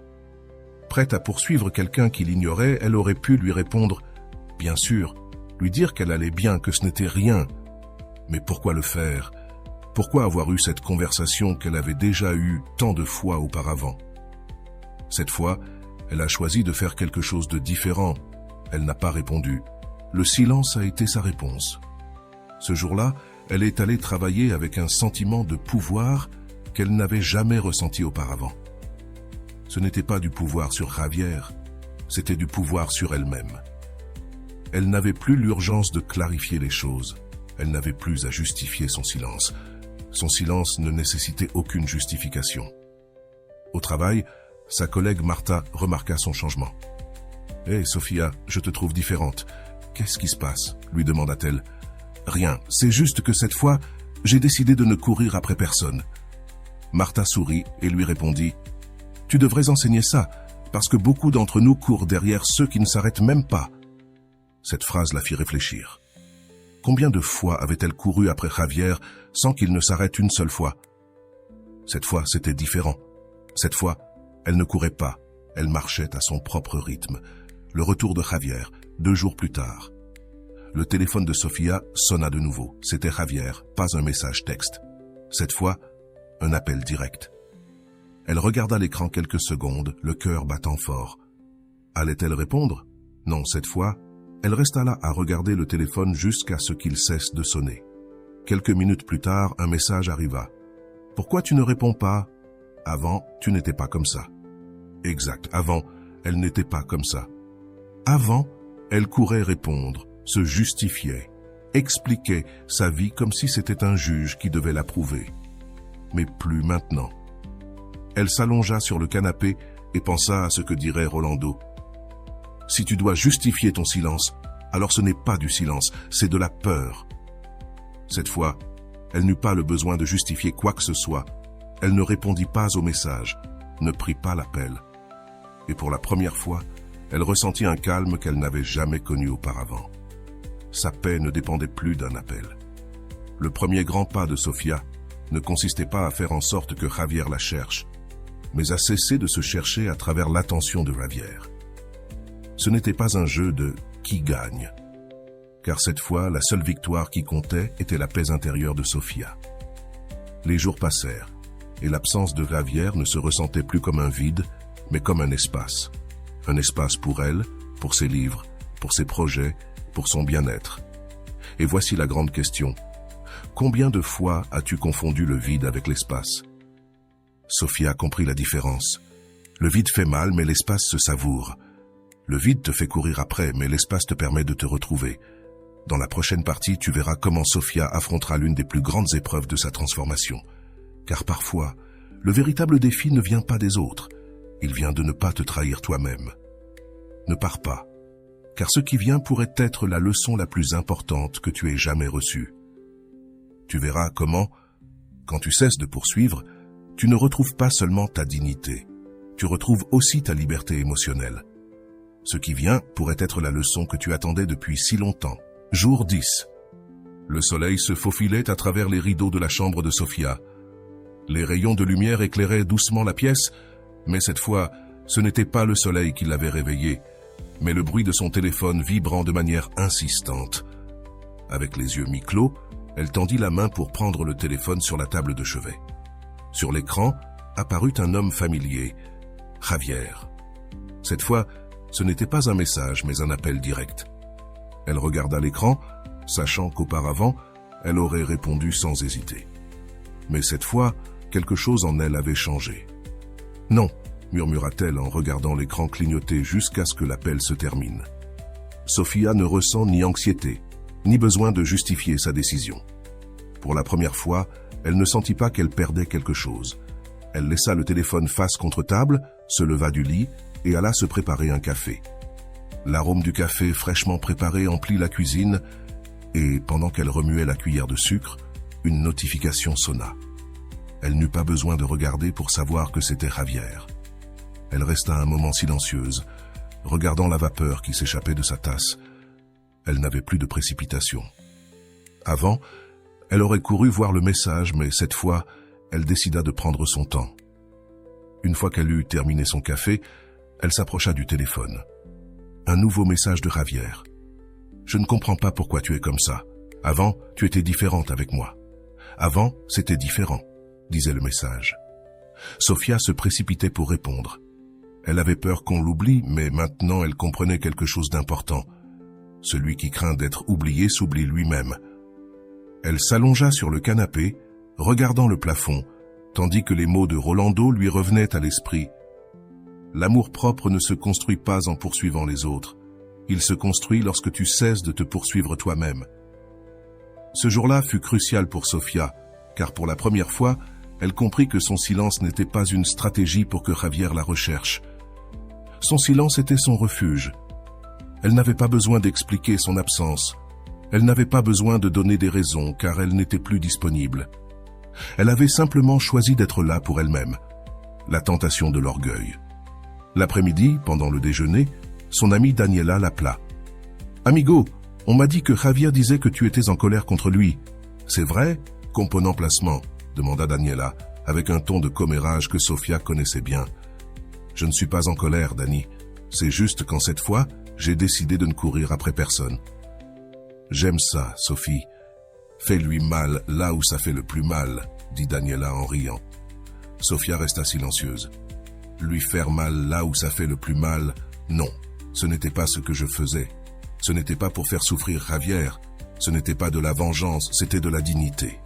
Prête à poursuivre quelqu'un qui l'ignorait, elle aurait pu lui répondre « Bien sûr », lui dire qu'elle allait bien, que ce n'était rien. Mais pourquoi le faire ? Pourquoi avoir eu cette conversation qu'elle avait déjà eue tant de fois auparavant ? Cette fois, elle a choisi de faire quelque chose de différent. Elle n'a pas répondu. Le silence a été sa réponse. Ce jour-là, elle est allée travailler avec un sentiment de pouvoir qu'elle n'avait jamais ressenti auparavant. Ce n'était pas du pouvoir sur Javier, c'était du pouvoir sur elle-même. Elle n'avait plus l'urgence de clarifier les choses. Elle n'avait plus à justifier son silence. Son silence ne nécessitait aucune justification. Au travail, sa collègue Martha remarqua son changement. « Hé, Sofia, je te trouve différente. Qu'est-ce qui se passe ?» lui demanda-t-elle. « Rien, c'est juste que cette fois, j'ai décidé de ne courir après personne. » Martha sourit et lui répondit « Tu devrais enseigner ça, parce que beaucoup d'entre nous courent derrière ceux qui ne s'arrêtent même pas. » Cette phrase la fit réfléchir. Combien de fois avait-elle couru après Javier sans qu'il ne s'arrête une seule fois ? Cette fois, c'était différent. Cette fois, elle ne courait pas, elle marchait à son propre rythme. Le retour de Javier, 2 jours plus tard. Le téléphone de Sofia sonna de nouveau. C'était Javier, pas un message texte. Cette fois, un appel direct. Elle regarda l'écran quelques secondes, le cœur battant fort. Allait-elle répondre ? Non, cette fois, elle resta là à regarder le téléphone jusqu'à ce qu'il cesse de sonner. Quelques minutes plus tard, un message arriva. « Pourquoi tu ne réponds pas ? Avant, tu n'étais pas comme ça. » Exact, avant, elle n'était pas comme ça. Avant, elle courait répondre, se justifiait, expliquait sa vie comme si c'était un juge qui devait l'approuver. Mais plus maintenant. Elle s'allongea sur le canapé et pensa à ce que dirait Rolando. Si tu dois justifier ton silence, alors ce n'est pas du silence, c'est de la peur. Cette fois, elle n'eut pas le besoin de justifier quoi que ce soit. Elle ne répondit pas au message, ne prit pas l'appel. Et pour la première fois, elle ressentit un calme qu'elle n'avait jamais connu auparavant. Sa paix ne dépendait plus d'un appel. Le premier grand pas de Sofia ne consistait pas à faire en sorte que Javier la cherche, mais à cesser de se chercher à travers l'attention de Javier. Ce n'était pas un jeu de « qui gagne », car cette fois, la seule victoire qui comptait était la paix intérieure de Sofia. Les jours passèrent, et l'absence de Javier ne se ressentait plus comme un vide, mais comme un espace. Un espace pour elle, pour ses livres, pour ses projets, pour son bien-être. Et voici la grande question. Combien de fois as-tu confondu le vide avec l'espace ? Sofia comprit la différence. Le vide fait mal, mais l'espace se savoure. Le vide te fait courir après, mais l'espace te permet de te retrouver. Dans la prochaine partie, tu verras comment Sofia affrontera l'une des plus grandes épreuves de sa transformation. Car parfois, le véritable défi ne vient pas des autres. Il vient de ne pas te trahir toi-même. Ne pars pas. car ce qui vient pourrait être la leçon la plus importante que tu aies jamais reçue. Tu verras comment, quand tu cesses de poursuivre, tu ne retrouves pas seulement ta dignité, tu retrouves aussi ta liberté émotionnelle. Ce qui vient pourrait être la leçon que tu attendais depuis si longtemps. Jour 10. Le soleil se faufilait à travers les rideaux de la chambre de Sofia. Les rayons de lumière éclairaient doucement la pièce, mais cette fois, ce n'était pas le soleil qui l'avait réveillée, mais le bruit de son téléphone vibrant de manière insistante. Avec les yeux mi-clos, elle tendit la main pour prendre le téléphone sur la table de chevet. Sur l'écran apparut un homme familier, Javier. Cette fois, ce n'était pas un message, mais un appel direct. Elle regarda l'écran, sachant qu'auparavant, elle aurait répondu sans hésiter. Mais cette fois, quelque chose en elle avait changé. « Non », murmura-t-elle en regardant l'écran clignoter jusqu'à ce que l'appel se termine. Sofia ne ressent ni anxiété, ni besoin de justifier sa décision. Pour la première fois, elle ne sentit pas qu'elle perdait quelque chose. Elle laissa le téléphone face contre table, se leva du lit et alla se préparer un café. L'arôme du café fraîchement préparé emplit la cuisine et, pendant qu'elle remuait la cuillère de sucre, une notification sonna. Elle n'eut pas besoin de regarder pour savoir que c'était Javier. Elle resta un moment silencieuse, regardant la vapeur qui s'échappait de sa tasse. Elle n'avait plus de précipitation. Avant, elle aurait couru voir le message, mais cette fois, elle décida de prendre son temps. Une fois qu'elle eut terminé son café, elle s'approcha du téléphone. Un nouveau message de Javier. « Je ne comprends pas pourquoi tu es comme ça. Avant, tu étais différente avec moi. Avant, c'était différent, » disait le message. Sofia se précipitait pour répondre. Elle avait peur qu'on l'oublie, mais maintenant elle comprenait quelque chose d'important. Celui qui craint d'être oublié s'oublie lui-même. Elle s'allongea sur le canapé, regardant le plafond, tandis que les mots de Rolando lui revenaient à l'esprit. L'amour-propre ne se construit pas en poursuivant les autres. Il se construit lorsque tu cesses de te poursuivre toi-même. Ce jour-là fut crucial pour Sofia, car pour la première fois, elle comprit que son silence n'était pas une stratégie pour que Javier la recherche. Son silence était son refuge. Elle n'avait pas besoin d'expliquer son absence. Elle n'avait pas besoin de donner des raisons, car elle n'était plus disponible. Elle avait simplement choisi d'être là pour elle-même. La tentation de l'orgueil. L'après-midi, pendant le déjeuner, son amie Daniela l'appela. « Amigo, on m'a dit que Javier disait que tu étais en colère contre lui. C'est vrai ? Component placement, demanda Daniela, avec un ton de commérage que Sofia connaissait bien. Je ne suis pas en colère, Dani. C'est juste qu'en cette fois, j'ai décidé de ne courir après personne. J'aime ça, Sophie. Fais-lui mal là où ça fait le plus mal, dit Daniela en riant. Sofia resta silencieuse. Lui faire mal là où ça fait le plus mal, non, ce n'était pas ce que je faisais. Ce n'était pas pour faire souffrir Javier. Ce n'était pas de la vengeance, c'était de la dignité.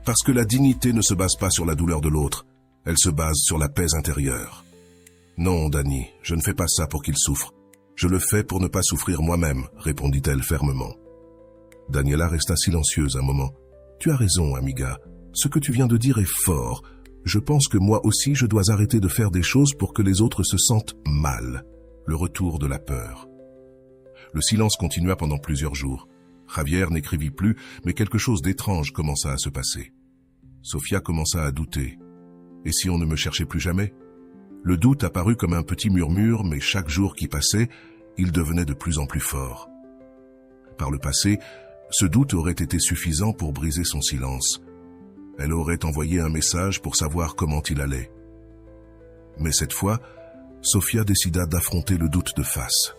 Parce que la dignité ne se base pas sur la douleur de l'autre, elle se base sur la paix intérieure. Non, Dani, je ne fais pas ça pour qu'il souffre. Je le fais pour ne pas souffrir moi-même, répondit-elle fermement. Daniela resta silencieuse un moment. Tu as raison, amiga. Ce que tu viens de dire est fort. Je pense que moi aussi je dois arrêter de faire des choses pour que les autres se sentent mal. Le retour de la peur. Le silence continua pendant plusieurs jours. Javier n'écrivit plus, mais quelque chose d'étrange commença à se passer. Sofia commença à douter. Et si on ne me cherchait plus jamais ? Le doute apparut comme un petit murmure, mais chaque jour qui passait, il devenait de plus en plus fort. Par le passé, ce doute aurait été suffisant pour briser son silence. Elle aurait envoyé un message pour savoir comment il allait. Mais cette fois, Sofia décida d'affronter le doute de face.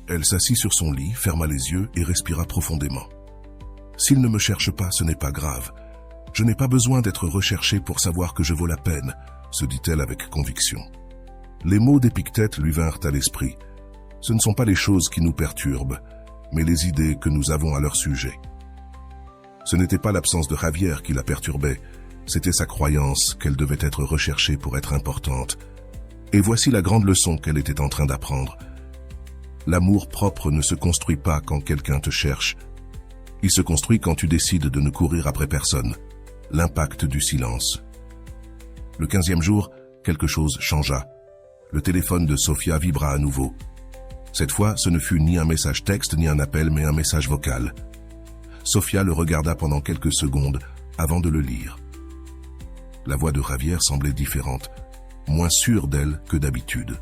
Elle s'assit sur son lit, ferma les yeux et respira profondément. « S'il ne me cherche pas, ce n'est pas grave. Je n'ai pas besoin d'être recherchée pour savoir que je vaux la peine, » se dit-elle avec conviction. Les mots d'Épictète lui vinrent à l'esprit. Ce ne sont pas les choses qui nous perturbent, mais les idées que nous avons à leur sujet. Ce n'était pas l'absence de Javier qui la perturbait, c'était sa croyance qu'elle devait être recherchée pour être importante. Et voici la grande leçon qu'elle était en train d'apprendre. L'amour propre ne se construit pas quand quelqu'un te cherche. Il se construit quand tu décides de ne courir après personne. L'impact du silence. Le 15e jour, quelque chose changea. Le téléphone de Sofia vibra à nouveau. Cette fois, ce ne fut ni un message texte ni un appel, mais un message vocal. Sofia le regarda pendant quelques secondes avant de le lire. La voix de Javier semblait différente, moins sûre d'elle que d'habitude.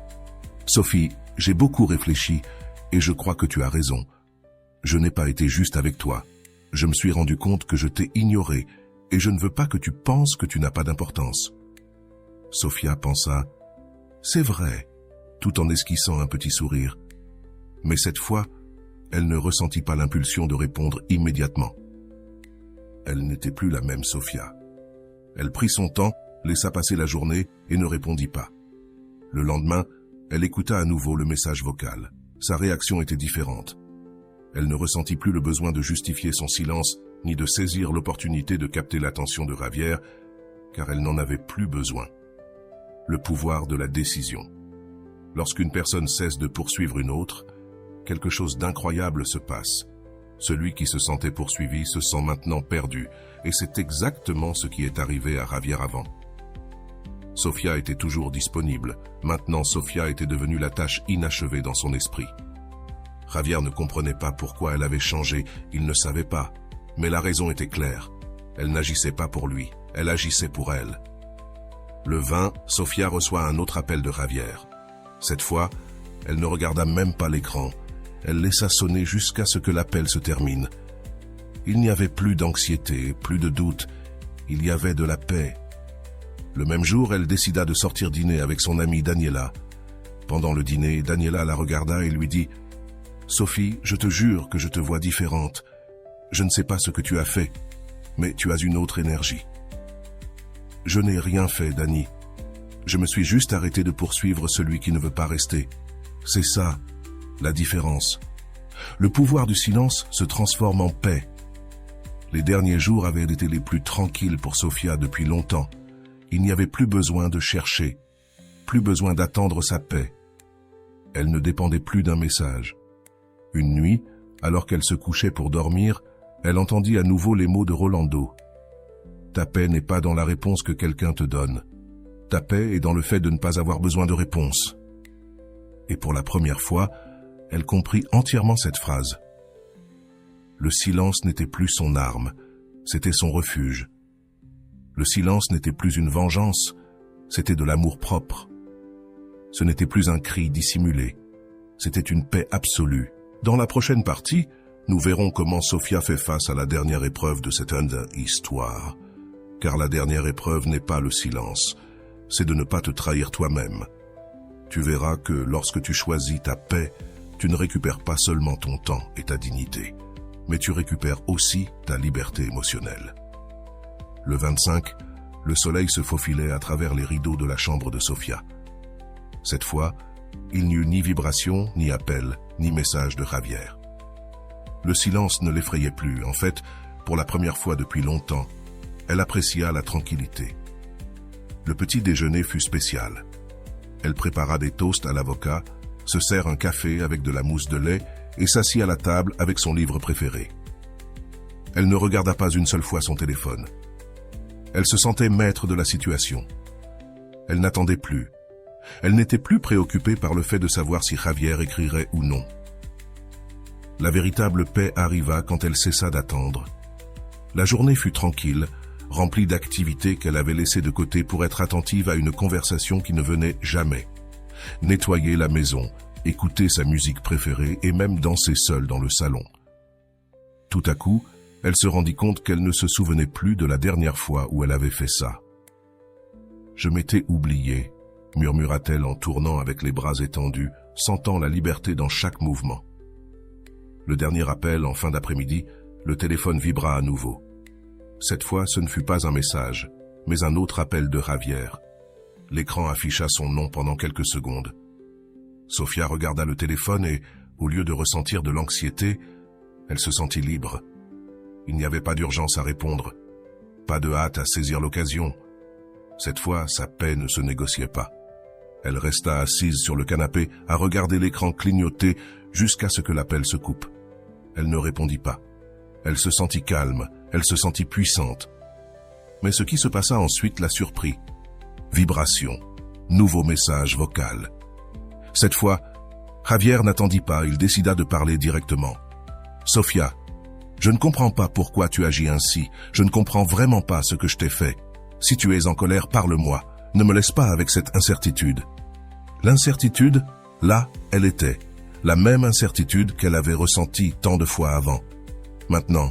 « Sophie, j'ai beaucoup réfléchi et je crois que tu as raison. Je n'ai pas été juste avec toi. Je me suis rendu compte que je t'ai ignoré et je ne veux pas que tu penses que tu n'as pas d'importance. » Sofia pensa « C'est vrai », tout en esquissant un petit sourire. Mais cette fois, elle ne ressentit pas l'impulsion de répondre immédiatement. Elle n'était plus la même Sofia. Elle prit son temps, laissa passer la journée et ne répondit pas. Le lendemain, elle écouta à nouveau le message vocal. Sa réaction était différente. Elle ne ressentit plus le besoin de justifier son silence, ni de saisir l'opportunité de capter l'attention de Javier, car elle n'en avait plus besoin. Le pouvoir de la décision. Lorsqu'une personne cesse de poursuivre une autre, quelque chose d'incroyable se passe. Celui qui se sentait poursuivi se sent maintenant perdu, et c'est exactement ce qui est arrivé à Javier avant. Sofia était toujours disponible. Maintenant, Sofia était devenue la tâche inachevée dans son esprit. Javier ne comprenait pas pourquoi elle avait changé, il ne savait pas. Mais la raison était claire. Elle n'agissait pas pour lui, elle agissait pour elle. Le 20, Sofia reçoit un autre appel de Javier. Cette fois, elle ne regarda même pas l'écran. Elle laissa sonner jusqu'à ce que l'appel se termine. Il n'y avait plus d'anxiété, plus de doute. Il y avait de la paix. Le même jour, elle décida de sortir dîner avec son amie Daniela. Pendant le dîner, Daniela la regarda et lui dit « Sophie, je te jure que je te vois différente. Je ne sais pas ce que tu as fait, mais tu as une autre énergie. » « Je n'ai rien fait, Dani. Je me suis juste arrêté de poursuivre celui qui ne veut pas rester. C'est ça, la différence. Le pouvoir du silence se transforme en paix. » Les derniers jours avaient été les plus tranquilles pour Sofia depuis longtemps. Il n'y avait plus besoin de chercher, plus besoin d'attendre sa paix. Elle ne dépendait plus d'un message. Une nuit, alors qu'elle se couchait pour dormir, elle entendit à nouveau les mots de Rolando. Ta paix n'est pas dans la réponse que quelqu'un te donne. Ta paix est dans le fait de ne pas avoir besoin de réponse. Et pour la première fois, elle comprit entièrement cette phrase. Le silence n'était plus son arme, c'était son refuge. Le silence n'était plus une vengeance, c'était de l'amour propre. Ce n'était plus un cri dissimulé, c'était une paix absolue. Dans la prochaine partie, nous verrons comment Sofia fait face à la dernière épreuve de cette histoire. Car la dernière épreuve n'est pas le silence, c'est de ne pas te trahir toi-même. Tu verras que lorsque tu choisis ta paix, tu ne récupères pas seulement ton temps et ta dignité, mais tu récupères aussi ta liberté émotionnelle. Le 25, le soleil se faufilait à travers les rideaux de la chambre de Sofia. Cette fois, il n'y eut ni vibration, ni appel, ni message de Javier. Le silence ne l'effrayait plus. En fait, pour la première fois depuis longtemps, elle apprécia la tranquillité. Le petit déjeuner fut spécial. Elle prépara des toasts à l'avocat, se sert un café avec de la mousse de lait et s'assit à la table avec son livre préféré. Elle ne regarda pas une seule fois son téléphone. Elle se sentait maître de la situation. Elle n'attendait plus. Elle n'était plus préoccupée par le fait de savoir si Javier écrirait ou non. La véritable paix arriva quand elle cessa d'attendre. La journée fut tranquille, remplie d'activités qu'elle avait laissées de côté pour être attentive à une conversation qui ne venait jamais. Nettoyer la maison, écouter sa musique préférée et même danser seule dans le salon. Tout à coup, elle se rendit compte qu'elle ne se souvenait plus de la dernière fois où elle avait fait ça. « Je m'étais oubliée », murmura-t-elle en tournant avec les bras étendus, sentant la liberté dans chaque mouvement. Le dernier appel en fin d'après-midi, le téléphone vibra à nouveau. Cette fois, ce ne fut pas un message, mais un autre appel de Javier. L'écran afficha son nom pendant quelques secondes. Sofia regarda le téléphone et, au lieu de ressentir de l'anxiété, elle se sentit libre. Il n'y avait pas d'urgence à répondre, pas de hâte à saisir l'occasion. Cette fois, sa paix ne se négociait pas. Elle resta assise sur le canapé à regarder l'écran clignoter jusqu'à ce que l'appel se coupe. Elle ne répondit pas. Elle se sentit calme, elle se sentit puissante. Mais ce qui se passa ensuite la surprit. Vibration, nouveau message vocal. Cette fois, Javier n'attendit pas, il décida de parler directement. « Sofia, je ne comprends pas pourquoi tu agis ainsi. Je ne comprends vraiment pas ce que je t'ai fait. Si tu es en colère, parle-moi. Ne me laisse pas avec cette incertitude. » L'incertitude, là, elle était. La même incertitude qu'elle avait ressentie tant de fois avant. Maintenant,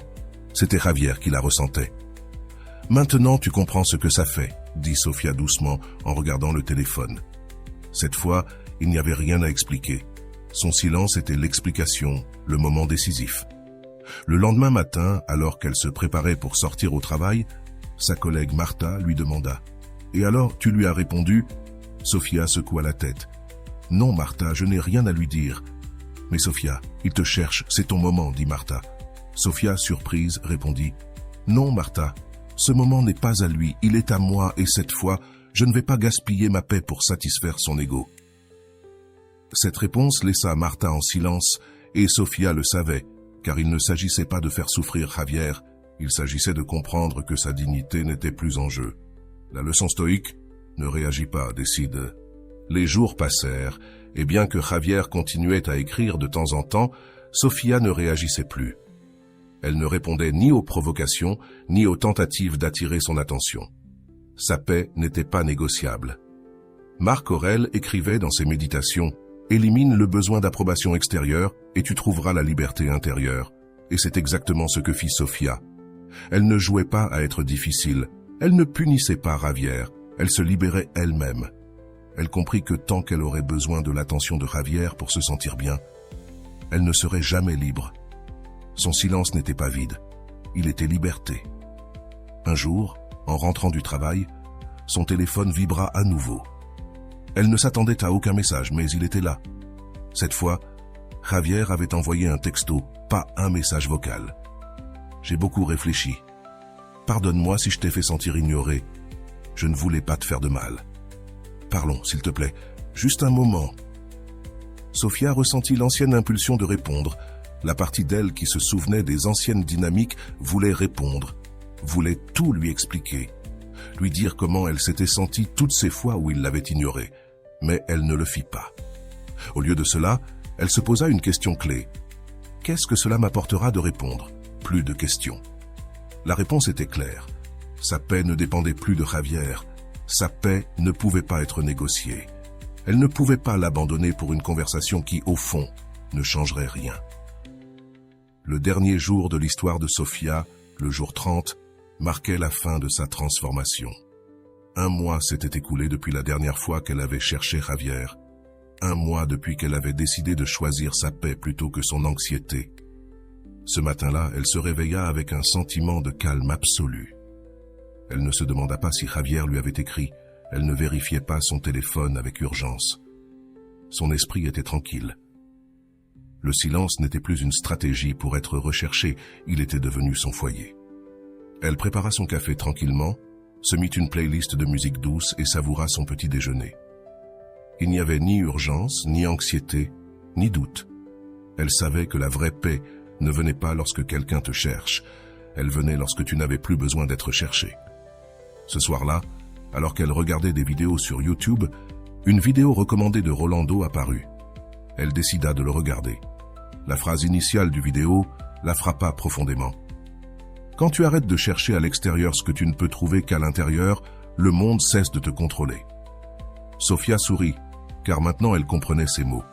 c'était Javier qui la ressentait. « Maintenant, tu comprends ce que ça fait, » dit Sofia doucement en regardant le téléphone. Cette fois, il n'y avait rien à expliquer. Son silence était l'explication, le moment décisif. Le lendemain matin, alors qu'elle se préparait pour sortir au travail, sa collègue Martha lui demanda « Et alors, tu lui as répondu ?» Sofia secoua la tête. « Non, Martha, je n'ai rien à lui dire. »« Mais Sofia, il te cherche, c'est ton moment, » dit Martha. Sofia, surprise, répondit « Non, Martha, ce moment n'est pas à lui, il est à moi et cette fois, je ne vais pas gaspiller ma paix pour satisfaire son ego. » Cette réponse laissa Martha en silence et Sofia le savait, car il ne s'agissait pas de faire souffrir Javier, il s'agissait de comprendre que sa dignité n'était plus en jeu. La leçon stoïque ne réagit pas, décide. Les jours passèrent, et bien que Javier continuait à écrire de temps en temps, Sofia ne réagissait plus. Elle ne répondait ni aux provocations, ni aux tentatives d'attirer son attention. Sa paix n'était pas négociable. Marc Aurèle écrivait dans ses méditations « Élimine le besoin d'approbation extérieure et tu trouveras la liberté intérieure ». Et c'est exactement ce que fit Sofia. Elle ne jouait pas à être difficile, elle ne punissait pas Javier, elle se libérait elle-même. Elle comprit que tant qu'elle aurait besoin de l'attention de Javier pour se sentir bien, elle ne serait jamais libre. Son silence n'était pas vide, il était liberté. Un jour, en rentrant du travail, son téléphone vibra à nouveau. Elle ne s'attendait à aucun message, mais il était là. Cette fois, Javier avait envoyé un texto, pas un message vocal. « J'ai beaucoup réfléchi. Pardonne-moi si je t'ai fait sentir ignoré. Je ne voulais pas te faire de mal. Parlons, s'il te plaît, juste un moment. » Sofia ressentit l'ancienne impulsion de répondre. La partie d'elle qui se souvenait des anciennes dynamiques voulait répondre, voulait tout lui expliquer, lui dire comment elle s'était sentie toutes ces fois où il l'avait ignorée. Mais elle ne le fit pas. Au lieu de cela, elle se posa une question clé. Qu'est-ce que cela m'apportera de répondre? Plus de questions. La réponse était claire. Sa paix ne dépendait plus de Javier. Sa paix ne pouvait pas être négociée. Elle ne pouvait pas l'abandonner pour une conversation qui, au fond, ne changerait rien. Le dernier jour de l'histoire de Sofia, le jour 30, marquait la fin de sa transformation. 1 mois s'était écoulé depuis la dernière fois qu'elle avait cherché Javier. 1 mois depuis qu'elle avait décidé de choisir sa paix plutôt que son anxiété. Ce matin-là, elle se réveilla avec un sentiment de calme absolu. Elle ne se demanda pas si Javier lui avait écrit. Elle ne vérifiait pas son téléphone avec urgence. Son esprit était tranquille. Le silence n'était plus une stratégie pour être recherché, il était devenu son foyer. Elle prépara son café tranquillement, se mit une playlist de musique douce et savoura son petit déjeuner. Il n'y avait ni urgence, ni anxiété, ni doute. Elle savait que la vraie paix ne venait pas lorsque quelqu'un te cherche, elle venait lorsque tu n'avais plus besoin d'être cherché. Ce soir-là, alors qu'elle regardait des vidéos sur YouTube, une vidéo recommandée de Rolando apparut. Elle décida de le regarder. La phrase initiale du vidéo la frappa profondément. Quand tu arrêtes de chercher à l'extérieur ce que tu ne peux trouver qu'à l'intérieur, le monde cesse de te contrôler. Sofia sourit, car maintenant elle comprenait ces mots.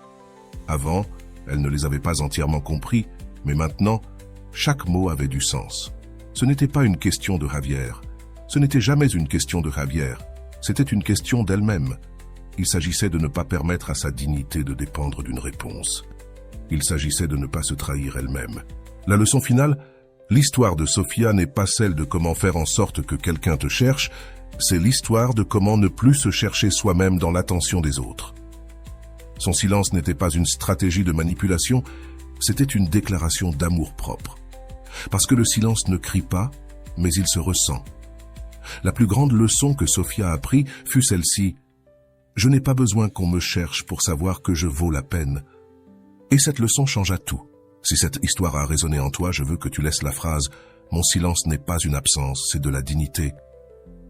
Avant, elle ne les avait pas entièrement compris, mais maintenant, chaque mot avait du sens. Ce n'était pas une question de Javier. Ce n'était jamais une question de Javier. C'était une question d'elle-même. Il s'agissait de ne pas permettre à sa dignité de dépendre d'une réponse. Il s'agissait de ne pas se trahir elle-même. La leçon finale, l'histoire de Sofia n'est pas celle de comment faire en sorte que quelqu'un te cherche, c'est l'histoire de comment ne plus se chercher soi-même dans l'attention des autres. Son silence n'était pas une stratégie de manipulation, c'était une déclaration d'amour-propre. Parce que le silence ne crie pas, mais il se ressent. La plus grande leçon que Sofia a appris fut celle-ci. Je n'ai pas besoin qu'on me cherche pour savoir que je vaux la peine. Et cette leçon changea tout. Si cette histoire a résonné en toi, je veux que tu laisses la phrase « Mon silence n'est pas une absence, c'est de la dignité ».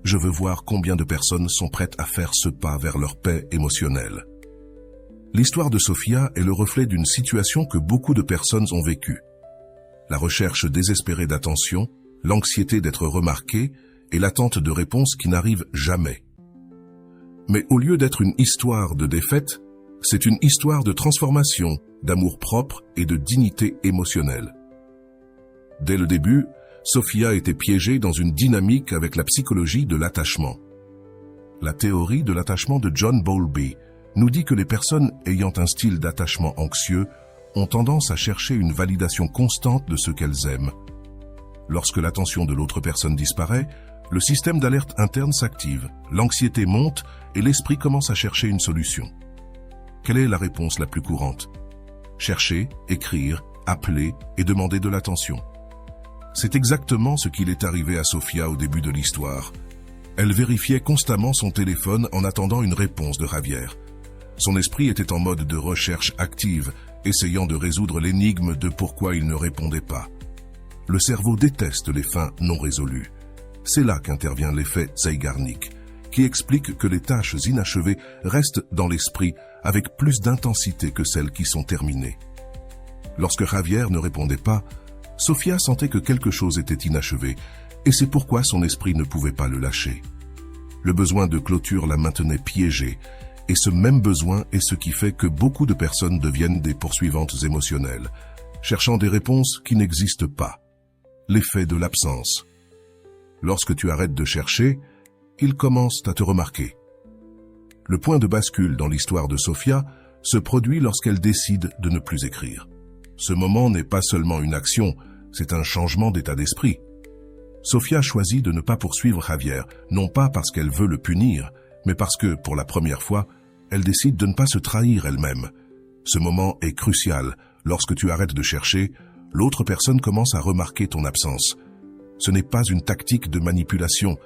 Je veux voir combien de personnes sont prêtes à faire ce pas vers leur paix émotionnelle. L'histoire de Sofia est le reflet d'une situation que beaucoup de personnes ont vécue. La recherche désespérée d'attention, l'anxiété d'être remarqué et l'attente de réponses qui n'arrivent jamais. Mais au lieu d'être une histoire de défaite, c'est une histoire de transformation, d'amour-propre et de dignité émotionnelle. Dès le début, Sofia était piégée dans une dynamique avec la psychologie de l'attachement. La théorie de l'attachement de John Bowlby nous dit que les personnes ayant un style d'attachement anxieux ont tendance à chercher une validation constante de ce qu'elles aiment. Lorsque l'attention de l'autre personne disparaît, le système d'alerte interne s'active, l'anxiété monte et l'esprit commence à chercher une solution. Quelle est la réponse la plus courante? Chercher, écrire, appeler et demander de l'attention. C'est exactement ce qu'il est arrivé à Sofia au début de l'histoire. Elle vérifiait constamment son téléphone en attendant une réponse de Javier. Son esprit était en mode de recherche active, essayant de résoudre l'énigme de pourquoi il ne répondait pas. Le cerveau déteste les fins non résolues. C'est là qu'intervient l'effet Zeigarnik, qui explique que les tâches inachevées restent dans l'esprit avec plus d'intensité que celles qui sont terminées. Lorsque Javier ne répondait pas, Sofia sentait que quelque chose était inachevé, et c'est pourquoi son esprit ne pouvait pas le lâcher. Le besoin de clôture la maintenait piégée, et ce même besoin est ce qui fait que beaucoup de personnes deviennent des poursuivantes émotionnelles, cherchant des réponses qui n'existent pas. L'effet de l'absence. Lorsque tu arrêtes de chercher, ils commencent à te remarquer. Le point de bascule dans l'histoire de Sofia se produit lorsqu'elle décide de ne plus écrire. Ce moment n'est pas seulement une action, c'est un changement d'état d'esprit. Sofia choisit de ne pas poursuivre Javier, non pas parce qu'elle veut le punir, mais parce que, pour la première fois, elle décide de ne pas se trahir elle-même. Ce moment est crucial. Lorsque tu arrêtes de chercher, l'autre personne commence à remarquer ton absence. Ce n'est pas une tactique de manipulation,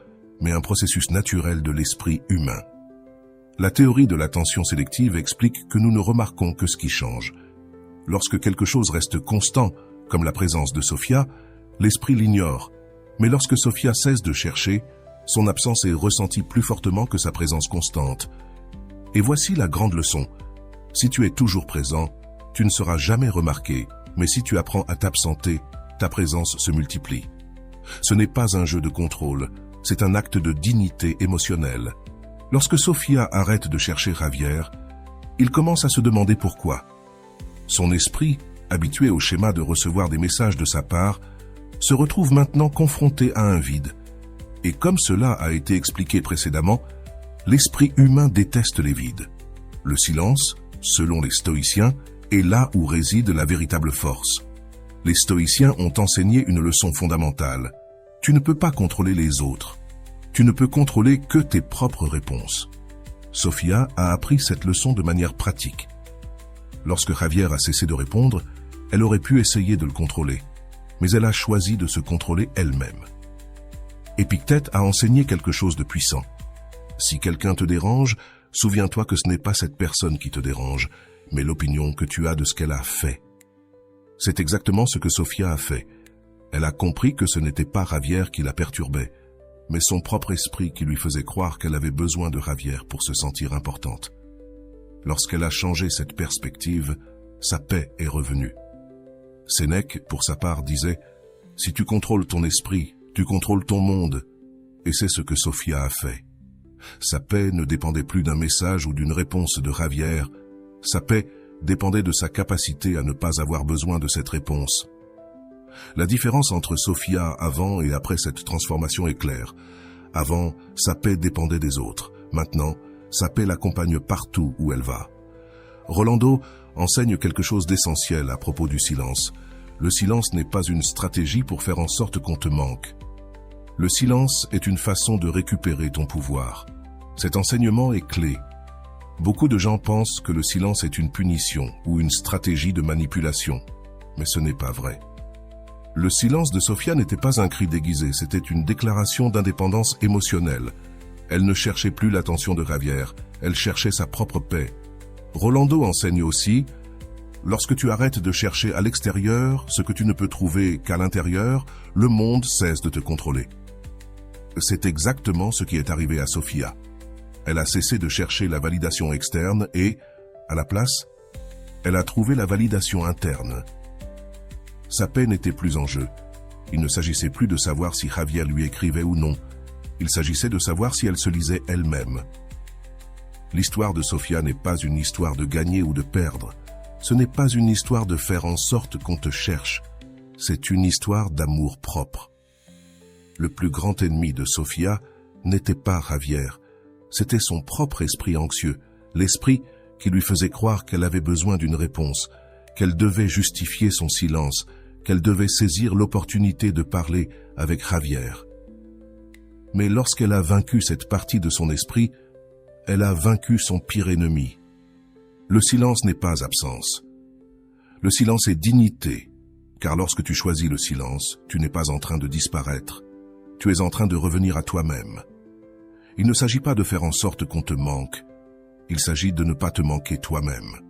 mais un processus naturel de l'esprit humain. La théorie de l'attention sélective explique que nous ne remarquons que ce qui change. Lorsque quelque chose reste constant, comme la présence de Sofia, l'esprit l'ignore. Mais lorsque Sofia cesse de chercher, son absence est ressentie plus fortement que sa présence constante. Et voici la grande leçon. Si tu es toujours présent, tu ne seras jamais remarqué, mais si tu apprends à t'absenter, ta présence se multiplie. Ce n'est pas un jeu de contrôle, c'est un acte de dignité émotionnelle. Lorsque Sofia arrête de chercher Javier, il commence à se demander pourquoi. Son esprit, habitué au schéma de recevoir des messages de sa part, se retrouve maintenant confronté à un vide. Et comme cela a été expliqué précédemment, l'esprit humain déteste les vides. Le silence, selon les stoïciens, est là où réside la véritable force. Les stoïciens ont enseigné une leçon fondamentale. Tu ne peux pas contrôler les autres. Tu ne peux contrôler que tes propres réponses. Sofia a appris cette leçon de manière pratique. Lorsque Javier a cessé de répondre, elle aurait pu essayer de le contrôler, mais elle a choisi de se contrôler elle-même. Épictète a enseigné quelque chose de puissant. Si quelqu'un te dérange, souviens-toi que ce n'est pas cette personne qui te dérange, mais l'opinion que tu as de ce qu'elle a fait. C'est exactement ce que Sofia a fait. Elle a compris que ce n'était pas Javier qui la perturbait, mais son propre esprit qui lui faisait croire qu'elle avait besoin de Javier pour se sentir importante. Lorsqu'elle a changé cette perspective, sa paix est revenue. Sénèque, pour sa part, disait « Si tu contrôles ton esprit, tu contrôles ton monde. » Et c'est ce que Sofia a fait. Sa paix ne dépendait plus d'un message ou d'une réponse de Javier. Sa paix dépendait de sa capacité à ne pas avoir besoin de cette réponse. La différence entre Sofia avant et après cette transformation est claire. Avant, sa paix dépendait des autres. Maintenant, sa paix l'accompagne partout où elle va. Rolando enseigne quelque chose d'essentiel à propos du silence. Le silence n'est pas une stratégie pour faire en sorte qu'on te manque. Le silence est une façon de récupérer ton pouvoir. Cet enseignement est clé. Beaucoup de gens pensent que le silence est une punition ou une stratégie de manipulation, mais ce n'est pas vrai. Le silence de Sofia n'était pas un cri déguisé, c'était une déclaration d'indépendance émotionnelle. Elle ne cherchait plus l'attention de Javier, elle cherchait sa propre paix. Rolando enseigne aussi, lorsque tu arrêtes de chercher à l'extérieur ce que tu ne peux trouver qu'à l'intérieur, le monde cesse de te contrôler. C'est exactement ce qui est arrivé à Sofia. Elle a cessé de chercher la validation externe et, À la place, elle a trouvé la validation interne. Sa paix n'était plus en jeu. Il ne s'agissait plus de savoir si Javier lui écrivait ou non. Il s'agissait de savoir si elle se lisait elle-même. L'histoire de Sofia n'est pas une histoire de gagner ou de perdre. Ce n'est pas une histoire de faire en sorte qu'on te cherche. C'est une histoire d'amour propre. Le plus grand ennemi de Sofia n'était pas Javier. C'était son propre esprit anxieux, l'esprit qui lui faisait croire qu'elle avait besoin d'une réponse, qu'elle devait justifier son silence, qu'elle devait saisir l'opportunité de parler avec Javier. Mais lorsqu'elle a vaincu cette partie de son esprit, elle a vaincu son pire ennemi. Le silence n'est pas absence. Le silence est dignité, car lorsque tu choisis le silence, tu n'es pas en train de disparaître. Tu es en train de revenir à toi-même. Il ne s'agit pas de faire en sorte qu'on te manque. Il s'agit de ne pas te manquer toi-même.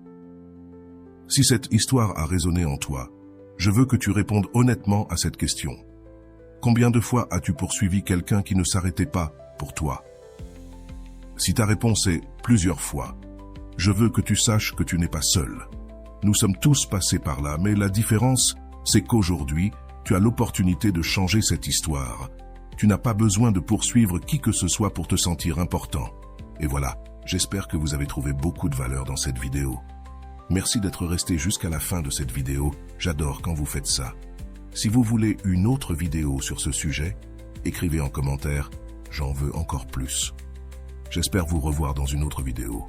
Si cette histoire a résonné en toi, je veux que tu répondes honnêtement à cette question. Combien de fois as-tu poursuivi quelqu'un qui ne s'arrêtait pas pour toi? Si ta réponse est plusieurs fois, je veux que tu saches que tu n'es pas seul. Nous sommes tous passés par là, mais la différence, c'est qu'aujourd'hui, tu as l'opportunité de changer cette histoire. Tu n'as pas besoin de poursuivre qui que ce soit pour te sentir important. Et voilà, j'espère que vous avez trouvé beaucoup de valeur dans cette vidéo. Merci d'être resté jusqu'à la fin de cette vidéo. J'adore quand vous faites ça. Si vous voulez une autre vidéo sur ce sujet, écrivez en commentaire « J'en veux encore plus ». J'espère vous revoir dans une autre vidéo.